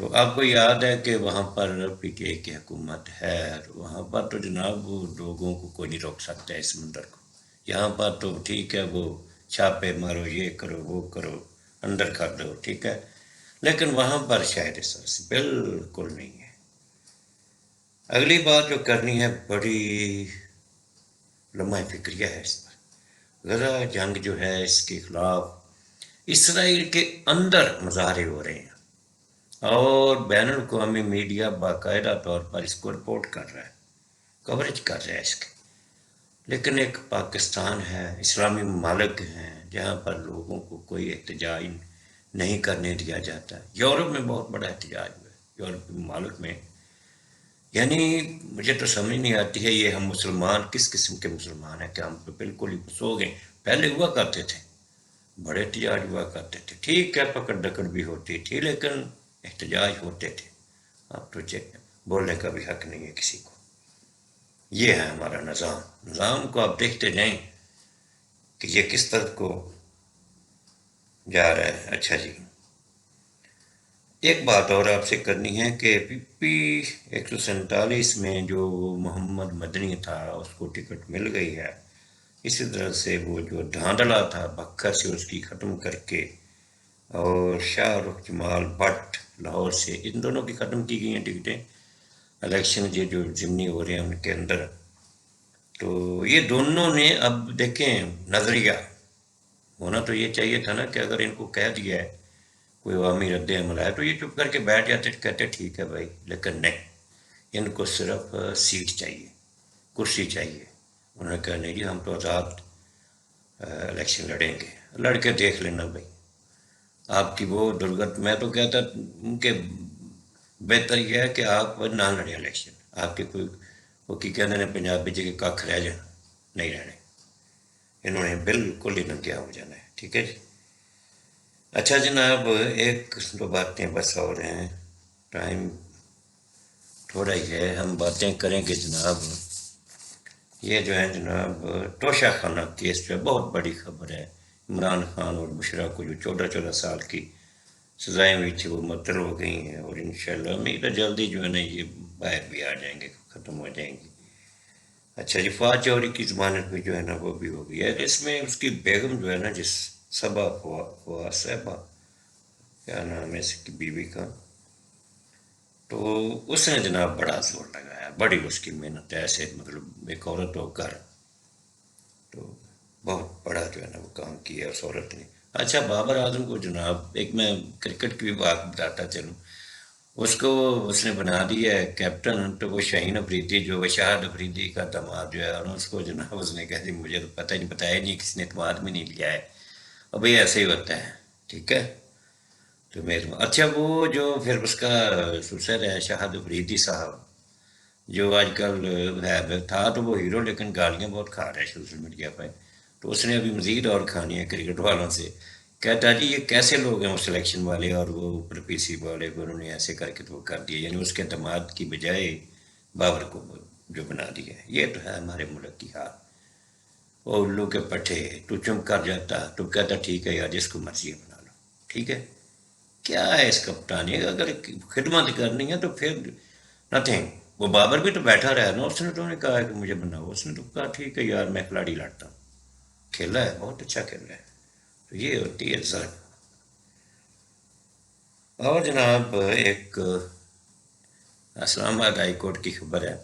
تو آپ کو یاد ہے کہ وہاں پر پی ٹی آئی کی حکومت ہے، وہاں پر تو جناب وہ لوگوں کو کوئی نہیں روک سکتا ہے اس سمندر کو. یہاں پر تو ٹھیک ہے، وہ چھاپے مارو، یہ کرو وہ کرو، اندر کر دو، ٹھیک ہے، لیکن وہاں پر شاید اس طرح سے بالکل نہیں ہے. اگلی بات جو کرنی ہے بڑی لمحہ فکریہ ہے اس پر. غزہ جنگ جو ہے اس کے خلاف اسرائیل کے اندر مظاہرے ہو رہے ہیں اور بین الاقوامی میڈیا باقاعدہ طور پر اس کو رپورٹ کر رہا ہے، کوریج کر رہا ہے اس کی. لیکن ایک پاکستان ہے، اسلامی ممالک ہیں جہاں پر لوگوں کو کوئی احتجاج نہیں کرنے دیا جاتا. یورپ میں بہت بڑا احتجاج ہوا ہے، یورپی ممالک میں. یعنی مجھے تو سمجھ نہیں آتی ہے یہ ہم مسلمان کس قسم کے مسلمان ہیں کہ ہم تو بالکل ہی سو گئے. پہلے ہوا کرتے تھے، بڑے احتجاج ہوا کرتے تھے، ٹھیک ہے پکڑ دکڑ بھی ہوتی تھی لیکن احتجاج ہوتے تھے. اب تو بولنے کا بھی حق نہیں ہے کسی کو. یہ ہے ہمارا نظام. نظام کو آپ دیکھتے جائیں کہ یہ کس طرف کو جا رہا ہے. اچھا جی، ایک بات اور آپ سے کرنی ہے کہ پی پی 147 میں جو محمد مدنی تھا اس کو ٹکٹ مل گئی ہے. اسی طرح سے وہ جو دھاندلا تھا بکھر سے اس کی ختم کر کے، اور شاہ رخ جمال بٹ لاہور سے، ان دونوں کی ختم کی گئی ہیں ٹکٹیں. الیکشن یہ جو ضمنی ہو رہے ہیں ان کے اندر، تو یہ دونوں نے اب دیکھیں نظریہ ہونا تو یہ چاہیے تھا نا کہ اگر ان کو کہہ دیا ہے کوئی عوامی رد عمل ہے تو یہ چپ کر کے بیٹھ جاتے، کہتے ٹھیک ہے بھائی. لیکن نہیں، ان کو صرف سیٹ چاہیے، کرسی چاہیے. انہوں نے کہا نہیں جی ہم تو آزاد الیکشن لڑیں گے. لڑ کے دیکھ لینا بھائی آپ کی وہ درگت. میں تو کہتا ہوں کہ بہتر یہ ہے کہ آپ نہ لڑیں الیکشن. آپ کے کوئی وہ کی کہتے ہیں پنجابی جی کے کھ رہ جانا، نہیں رہنے. انہوں نے بالکل ہی ننگیا ہو جانا ہے. ٹھیک ہے جی. اچھا جناب، ایک دو باتیں بس اور ہیں، ٹائم تھوڑا ہی ہے، ہم باتیں کریں گے جناب. یہ جو ہے جناب توشہ خانہ کیس جو ہے بہت بڑی خبر ہے. عمران خان اور بشرا کو جو 14 کی سزائیں ہوئی تھی وہ معطل ہو گئی ہیں، اور انشاءاللہ امید ہے جلدی جو ہے نا یہ باہر بھی آ جائیں گے، ختم ہو جائیں گی. اچھا جی، فواد چوہدری کی ضمانت بھی جو ہے نا وہ بھی ہو گئی ہے. اس میں اس کی بیگم جو ہے نا جس صبا فواد صاحبہ، کیا نام ہے اس کی بیوی کا، تو اس نے جناب بڑا زور لگایا، بڑی اس کی محنت ہے. ایسے مطلب ایک عورت ہو کر تو بہت بڑا جو ہے نا وہ کام کیا اس عورت نے. اچھا بابر اعظم کو جناب ایک میں کرکٹ کی بھی بات بتاتا چلوں، اس کو اس نے بنا دیا ہے کیپٹن. تو وہ شاہین افریدی جو شاہد افریدی کا دماد جو ہے، اور اس کو جناب اس نے کہا جی مجھے تو پتہ نہیں، بتایا نہیں، کسی نے اعتماد میں نہیں لیا ہے. اور بھائی ایسے ہی ہوتا ہے. ٹھیک ہے. تو میرے اچھا وہ جو پھر اس کا سسر ہے شاہد افریدی صاحب، جو آج کل ہے، تھا تو وہ ہیرو لیکن گالیاں بہت کھا رہا ہے سوشل میڈیا پہ. تو اس نے ابھی مزید اور کھانی ہے کرکٹ والوں سے. کہتا جی یہ کیسے لوگ ہیں وہ سلیکشن والے اور وہ اوپر پی سی والے کو انہوں نے ایسے کر کے تو وہ کر دیا، یعنی اس کے اعتماد کی بجائے بابر کو جو بنا دیا ہے. یہ تو ہے ہمارے ملک کی حال. اور الو کے پٹھے تو چم کر جاتا تو کہتا ٹھیک ہے یار جس کو مرضی بنا لو. ٹھیک ہے. کیا ہے اس کپتانی، اگر خدمت کرنی ہے تو پھر نتھنگ. وہ بابر بھی تو بیٹھا رہا نا، اس نے تو نہیں کہا کہ مجھے بناؤ، اس نے تو کہا ٹھیک ہے یار میں کھلاڑی لاتا ہوں. کھیلا ہے، بہت اچھا کھیلا ہے. تو یہ ہوتی ہے ضرب. اور جناب ایک اسلام آباد ہائی کورٹ کی خبر ہے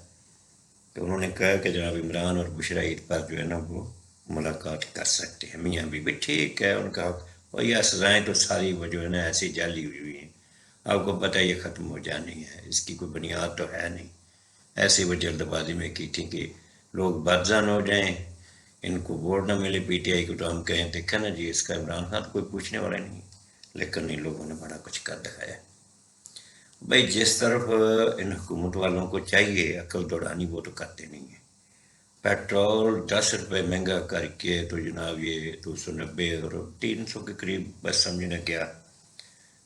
کہ انہوں نے کہا کہ جناب عمران اور بشرا عید پر جو ہے نا وہ ملاقات کر سکتے ہیں میاں بیوی. ٹھیک ہے ان کا. اور یہ سزائیں تو ساری وہ جو ہے نا ایسی جعلی ہوئی ہیں. آپ کو پتہ ہے یہ ختم ہو جانی ہے، اس کی کوئی بنیاد تو ہے نہیں. ایسے وہ جلد بازی میں کی تھی کہ لوگ بدزن ہو جائیں، ان کو ووٹ نہ ملے پی ٹی آئی کو تو ہم کہیں دیکھا نا جی اس کا عمران خان کوئی پوچھنے والا نہیں. لیکن ان لوگوں نے بڑا کچھ کر دکھایا. بھائی جس طرف ان حکومت والوں کو چاہیے عقل دوڑانی وہ تو کرتے نہیں ہیں. پیٹرول 10 روپے مہنگا کر کے تو جناب یہ 290 اور 300 کے قریب بس سمجھنا کیا.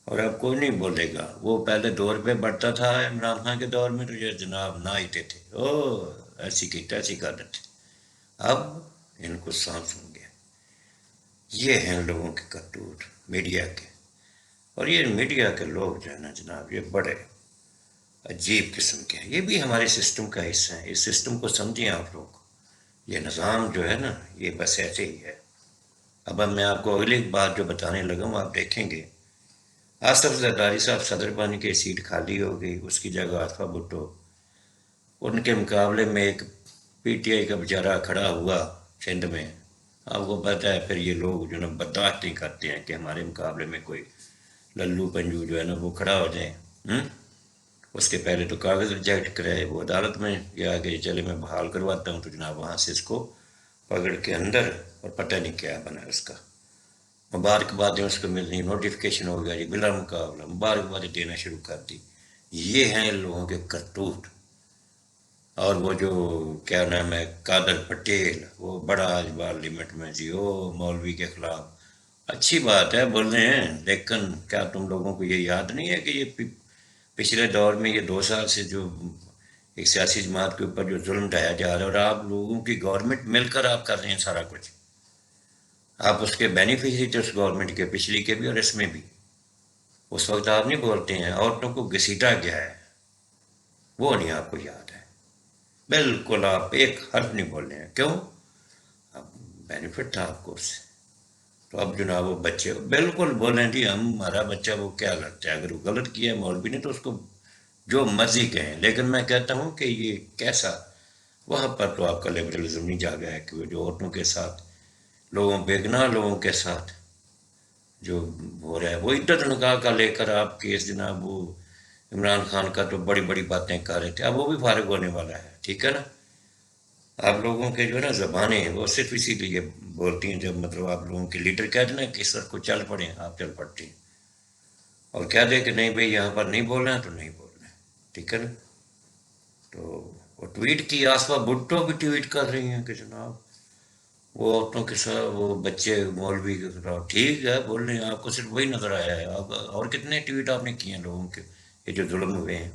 اور اب کوئی نہیں بولے گا. وہ پہلے 2 روپے بڑھتا تھا عمران خان کے دور میں تو یہ جناب نہ آتے تھے، او ایسی کی تیسی کر دیتے. اب ان کو سانس ہوں گیا. یہ ہیں لوگوں کے کرتوت میڈیا کے. اور یہ میڈیا کے لوگ جو ہے نا جناب، یہ بڑے عجیب قسم کے ہیں، یہ بھی ہمارے سسٹم کا حصہ ہے. اس سسٹم کو سمجھیں آپ لوگ. یہ نظام جو ہے نا یہ بس ایسے ہی ہے. اب میں آپ کو اگلی بات جو بتانے لگا ہوں آپ دیکھیں گے. آصف زرداری صاحب صدر بن کے سیٹ خالی ہو گئی، اس کی جگہ آصفہ بھٹو. ان کے مقابلے میں ایک پی ٹی آئی کا بیچارہ کھڑا ہوا سندھ میں. آپ کو پتہ ہے پھر یہ لوگ جو ہے نا برداشت نہیں کرتے ہیں کہ ہمارے مقابلے میں کوئی للو پنجو جو ہے نا وہ کھڑا ہو جائے. اس کے پہلے تو کاغذ ریجیکٹ کرائے، وہ عدالت میں گیا کہ چلے میں بحال کرواتا ہوں، تو جناب وہاں سے اس کو پکڑ کے اندر، اور پتہ نہیں کیا بنا اس کا. مبارکبادیں اس کو ملنی، نوٹیفیکیشن ہو گیا جی بلا مقابلہ، مبارکبادیں دینا شروع کر دی. یہ ہیں ان لوگوں کے کرتوت. اور وہ جو کیا نام ہے قادر پٹیل، وہ بڑا آج پارلیمنٹ میں جی او مولوی کے خلاف. اچھی بات ہے بول رہے ہیں، لیکن کیا تم لوگوں کو یہ یاد نہیں ہے کہ یہ پچھلے دور میں یہ 2 سال سے جو ایک سیاسی جماعت کے اوپر جو ظلم ڈھایا جا رہا ہے، اور آپ لوگوں کی گورنمنٹ مل کر آپ کر رہے ہیں سارا کچھ. آپ اس کے بینیفیشری تھے اس گورنمنٹ کے، پچھلی کے بھی اور اس میں بھی. اس وقت آپ نہیں بولتے ہیں عورتوں کو گھسیٹا گیا ہے، وہ نہیں آپ کو یاد ہے. بالکل آپ ایک حرف نہیں بول رہے ہیں. کیوں؟ اب بینیفٹ تھا آپ کو اس سے. تو اب جناب وہ بچے بالکل بول رہے ہیں جی ہمارا بچہ وہ کیا لگتا ہے، اگر وہ غلط کیا ہے مولوی نے تو اس کو جو مرضی کہیں. لیکن میں کہتا ہوں کہ یہ کیسا، وہاں پر تو آپ کا لبرلزم نہیں جاگا ہے کہ وہ جو عورتوں کے ساتھ، لوگوں بے گناہ لوگوں کے ساتھ جو ہو رہا ہے، وہ عدت نکاح کا لے کر آپ کیس جناب، وہ عمران خان کا تو بڑی بڑی باتیں کر رہے تھے، اب وہ بھی فارغ ہونے والا ہے. ٹھیک ہے نا. آپ لوگوں کے جو ہے نا زبانیں وہ صرف اسی لیے بولتی ہیں جب مطلب آپ لوگوں کے لیڈر کہتے ہیں نا کہ سر کو چل پڑیں، آپ چل پڑتے ہیں. اور کہہ دیں کہ نہیں بھائی یہاں پر نہیں بولنا ہے تو نہیں بولنا ہے. ٹھیک ہے نا. تو وہ ٹویٹ کی، آصفہ بھٹو بھی ٹویٹ کر رہی ہیں کہ جناب وہ عورتوں کے ساتھ وہ بچے مولوی کے خلاف. ٹھیک ہے بول رہے ہیں، آپ کو صرف وہی نظر آیا ہے. آپ اور کتنے ٹویٹ آپ نے کیے ہیں لوگوں کے یہ جو ظلم ہوئے ہیں.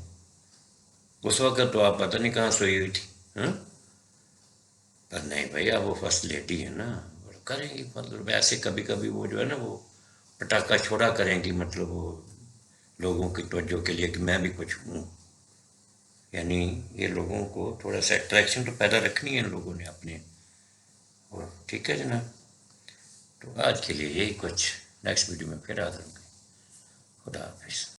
اس وقت تو آپ پتہ نہیں کہاں سوئی ہوئی تھی. پر نہیں بھائی اب وہ فرسٹ لیڈی ہے نا، کریں گی. مطلب ایسے کبھی کبھی وہ جو ہے نا وہ پٹاخہ چھوڑا کریں گی، مطلب وہ لوگوں کی توجہ کے لیے کہ میں بھی کچھ ہوں. یعنی یہ لوگوں کو تھوڑا سا اٹریکشن تو پیدا رکھنی ہے ان لوگوں نے اپنے. اور ٹھیک ہے جناب. تو آج کے لیے یہی کچھ، نیکسٹ ویڈیو میں پھر حاضر ہوں گے. خدا حافظ.